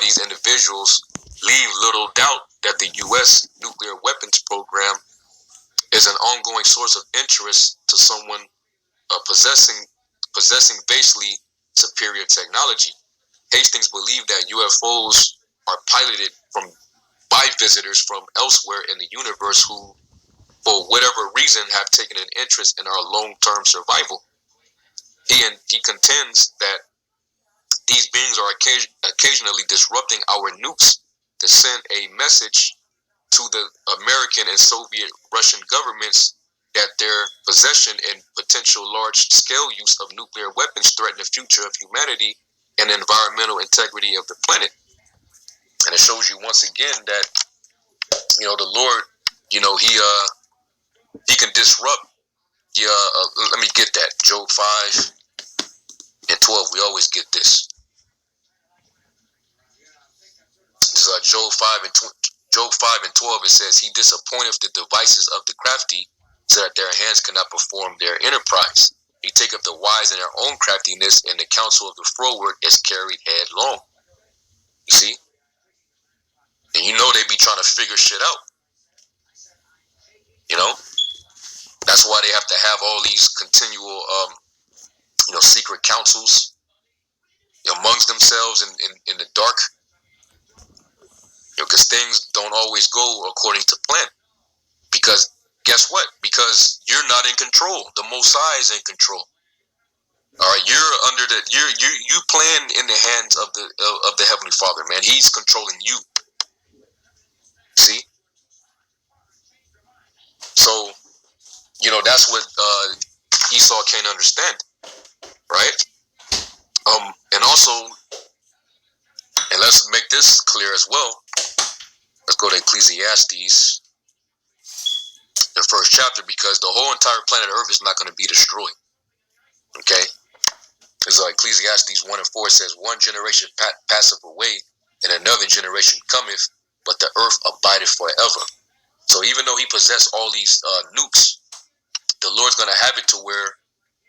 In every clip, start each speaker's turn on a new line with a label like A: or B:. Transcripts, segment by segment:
A: these individuals leave little doubt that the U.S. nuclear weapons program is an ongoing source of interest to someone possessing basically superior technology. Hastings believed that UFOs are piloted by visitors from elsewhere in the universe who, for whatever reason, have taken an interest in our long-term survival. He contends that these beings are occasionally disrupting our nukes to send a message to the American and Soviet Russian governments that their possession and potential large-scale use of nuclear weapons threaten the future of humanity and the environmental integrity of the planet. And it shows you once again that, the Lord, he can disrupt. Let me get that. Job 5 and 12. We always get this. This is Job 5 and 12. It says, "He disappointeth the devices of the crafty, so that their hands cannot perform their enterprise. He taketh the wise in their own craftiness, and the counsel of the froward is carried headlong." You see? And they be trying to figure shit out. That's why they have to have all these continual, secret councils amongst themselves in the dark. Because things don't always go according to plan. Because guess what? Because you're not in control. The Most High is in control. All right, you're under you plan in the hands of the Heavenly Father, man. He's controlling you. See? So, that's what Esau can't understand, right? And also, and let's make this clear as well. Let's go to Ecclesiastes, the first chapter, because the whole entire planet Earth is not going to be destroyed. Okay? It's like Ecclesiastes 1 and 4 says, "One generation passeth away, and another generation cometh, but the earth abideth forever." So even though he possessed all these nukes, the Lord's going to have it to where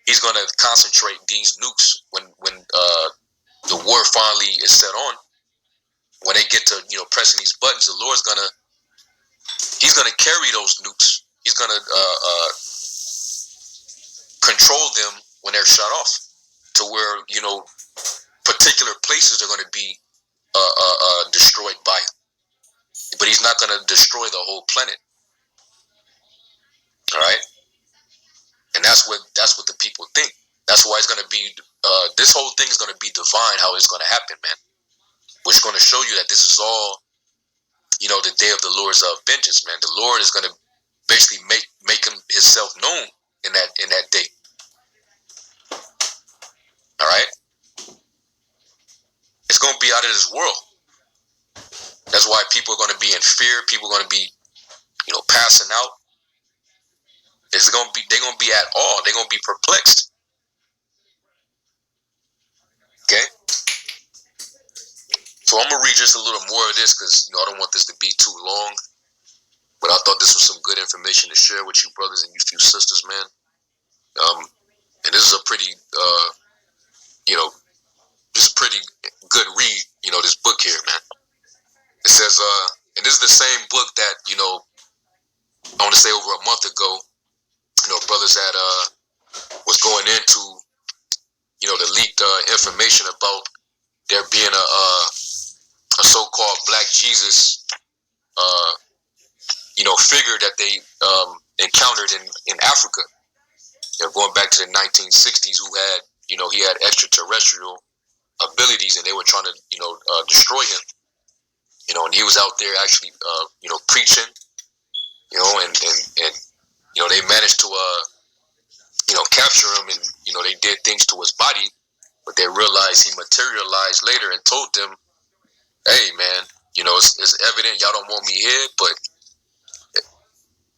A: he's going to concentrate these nukes when the war finally is set on. When they get to pressing these buttons, the Lord's he's gonna carry those nukes. He's gonna control them when they're shut off, to where particular places are going to be destroyed by it. But he's not going to destroy the whole planet. All right, and that's what the people think. That's why it's going to be this whole thing is going to be divine. How it's going to happen, man. Which is going to show you that this is all the day of the Lord's vengeance, man. The Lord is going to basically make himself known in that day. All right, it's going to be out of this world. That's why people are going to be in fear. People are going to be, passing out. They're going to be at awe. They're going to be perplexed. Okay. So I'm going to read just a little more of this because, I don't want this to be too long. But I thought this was some good information to share with you brothers and you few sisters, man. And this is a pretty, this is a pretty good read, this book here, man. It says, and this is the same book that, I want to say over a month ago, brothers that was going into, the leaked information about there being a so-called Black Jesus, figure that they encountered in Africa. Going back to the 1960s, who had, he had extraterrestrial abilities, and they were trying to, destroy him. And he was out there actually, preaching, and they managed to, capture him, and, they did things to his body, but they realized he materialized later and told them, "Hey, man, it's evident y'all don't want me here, but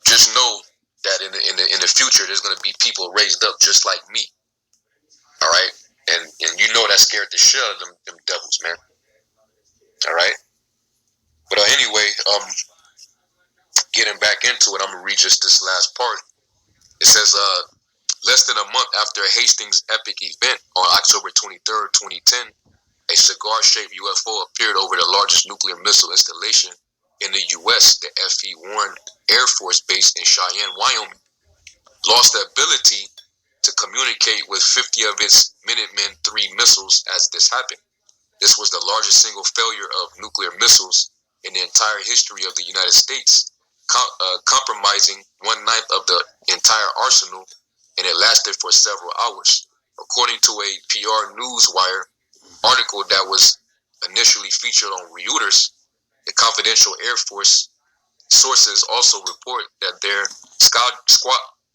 A: just know that in the future, there's going to be people raised up just like me." All right. And that scared the shit out of them devils, man. All right. But anyway, getting back into it, I'm going to read just this last part. It says, less than a month after Hastings' epic event on October 23rd, 2010, a cigar-shaped UFO appeared over the largest nuclear missile installation in the U.S., the F.E. Warren Air Force Base in Cheyenne, Wyoming. Lost the ability to communicate with 50 of its Minuteman III missiles as this happened. This was the largest single failure of nuclear missiles in the entire history of the United States, compromising 1/9 of the entire arsenal, and it lasted for several hours. According to a PR Newswire article that was initially featured on Reuters, the confidential Air Force sources also report that their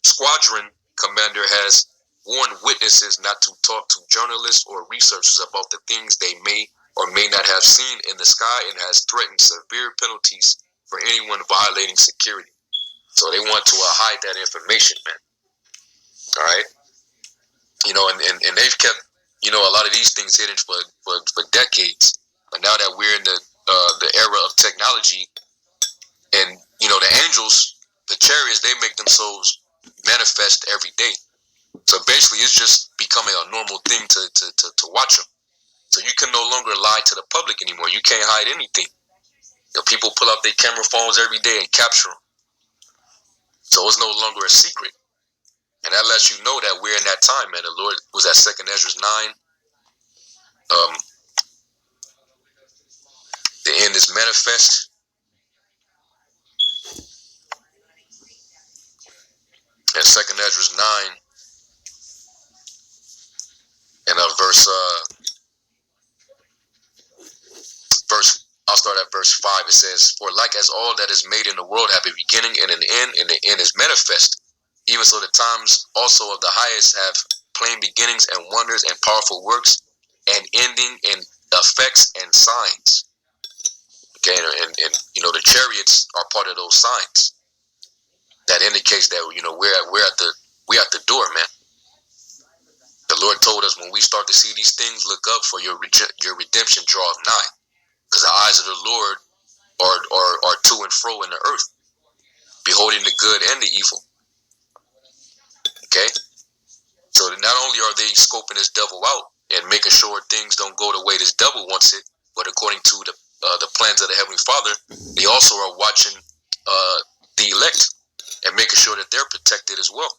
A: squadron commander has warned witnesses not to talk to journalists or researchers about the things they may or may not have seen in the sky, and has threatened severe penalties for anyone violating security. So they want to hide that information, man. All right, and they've kept a lot of these things hidden for decades. But now that we're in the era of technology, and the angels, the chariots, they make themselves manifest every day. So basically, it's just becoming a normal thing to watch them. So you can no longer lie to the public anymore. You can't hide anything. People pull out their camera phones every day and capture them. So it's no longer a secret. And that lets you know that we're in that time, man. The Lord was at 2nd Ezra 9. The end is manifest. And 2nd Ezra 9, and I'll start at verse 5. It says, "For like as all that is made in the world have a beginning and an end, and the end is manifest, even so the times also of the highest have plain beginnings and wonders and powerful works, and ending and effects and signs." Okay, and the chariots are part of those signs. That indicates that we're at the door, man. The Lord told us when we start to see these things, look up, for your redemption draweth nigh, because the eyes of the Lord are to and fro in the earth, beholding the good and the evil. Okay, so not only are they scoping this devil out and making sure things don't go the way this devil wants it, but according to the plans of the Heavenly Father, they also are watching the elect and making sure that they're protected as well.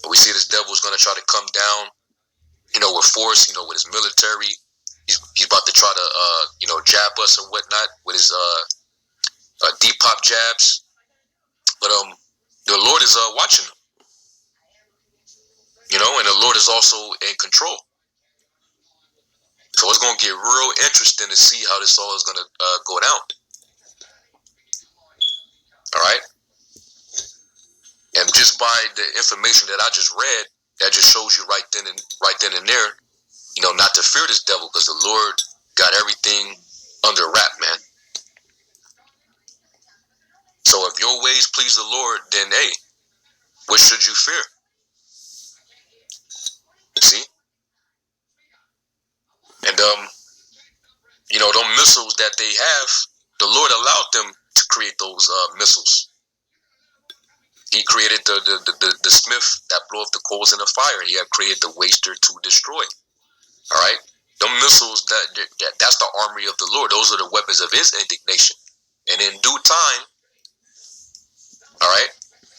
A: We see this devil is going to try to come down, with force, with his military. He's about to try to, jab us and whatnot with his deep pop jabs. But the Lord is watching them, and the Lord is also in control. So it's going to get real interesting to see how this all is going to go down. All right. And just by the information that I just read, that just shows you right then and there, not to fear this devil, because the Lord got everything under wrap, man. So if your ways please the Lord, then hey, what should you fear? See? And those missiles that they have, the Lord allowed them to create those missiles. He created the smith that blew up the coals in the fire. He had created the waster to destroy. All right? The missiles, that's the armory of the Lord. Those are the weapons of his indignation. And in due time, all right,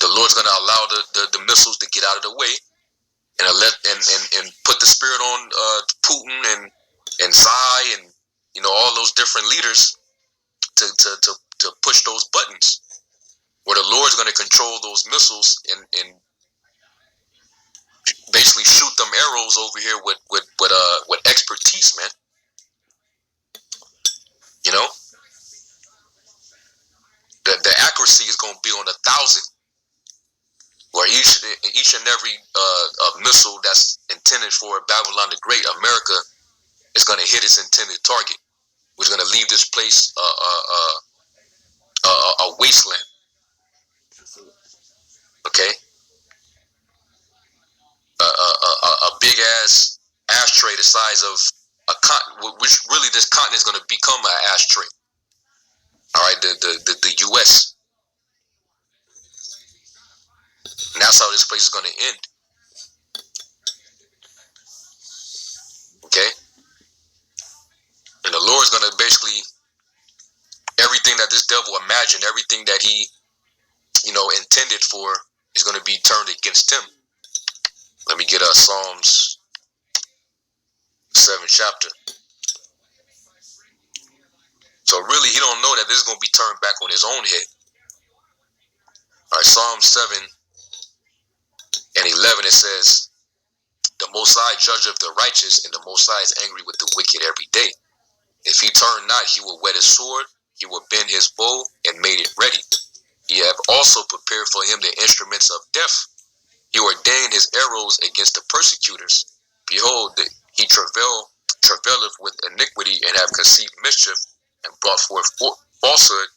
A: the Lord's going to allow the missiles to get out of the way, and and put the spirit on Putin and Tsai and all those different leaders to push those buttons, where the Lord's going to control those missiles and basically shoot them arrows over here with expertise, man. The accuracy is going to be on 1,000, where each and every missile that's intended for Babylon the Great, America is going to hit its intended target, which is going to leave this place a wasteland. Okay, a big ass ashtray the size of a continent, which really this continent is going to become an ashtray. All right, the U.S. And that's how this place is going to end. Okay, Lord's going to basically, everything that this devil imagined, everything that he, intended for is going to be turned against him. Let me get Psalms 7th chapter. So really, he don't know that this is going to be turned back on his own head. All right, Psalm 7 and 11, it says, the Most High judge of the righteous, and the Most High is angry with the wicked every day. If he turn not, he will whet his sword, he will bend his bow, and made it ready. He have also prepared for him the instruments of death. He ordained his arrows against the persecutors. Behold, he travaileth with iniquity, and have conceived mischief, and brought forth falsehood.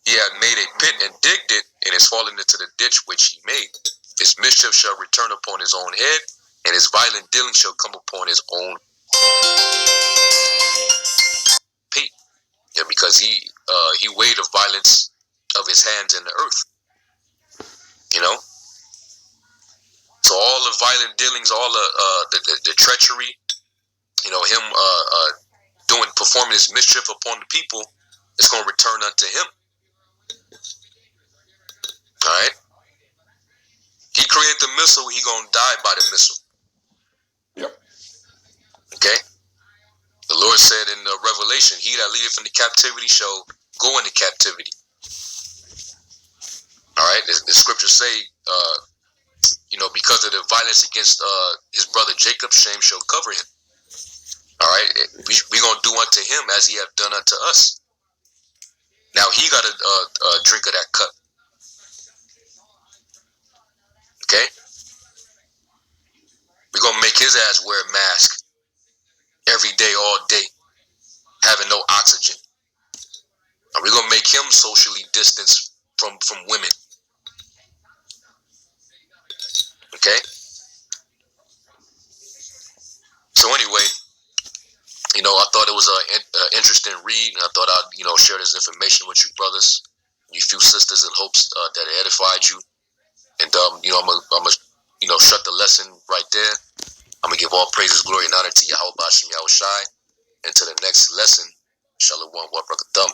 A: He had made a pit and digged it, and is fallen into the ditch which he made. His mischief shall return upon his own head, and his violent dealing shall come upon his own pate. Yeah, because he weighed the violence of his hands in the earth. So all the violent dealings, all the treachery, him performing his mischief upon the people, it's going to return unto him. All right. He created the missile. He going to die by the missile.
B: Yep.
A: Okay. The Lord said in Revelation, he that leadeth into captivity shall go into captivity. All right. The scriptures say, because of the violence against his brother Jacob, shame shall cover him. All right. We're going to do unto him as he have done unto us. Now he got a drink of that cup. Okay. We're going to make his ass wear a mask every day, all day, having no oxygen. And we're going to make him socially distanced from women. Okay? So anyway, I thought it was an interesting read, and I thought I'd, share this information with you brothers, you few sisters, in hopes that it edified you. And, I'm going to shut the lesson right there. I'm going to give all praises, glory, and honor to Yahweh Bashim Yahushai. And to the next lesson, Shalom, what brother Thumb.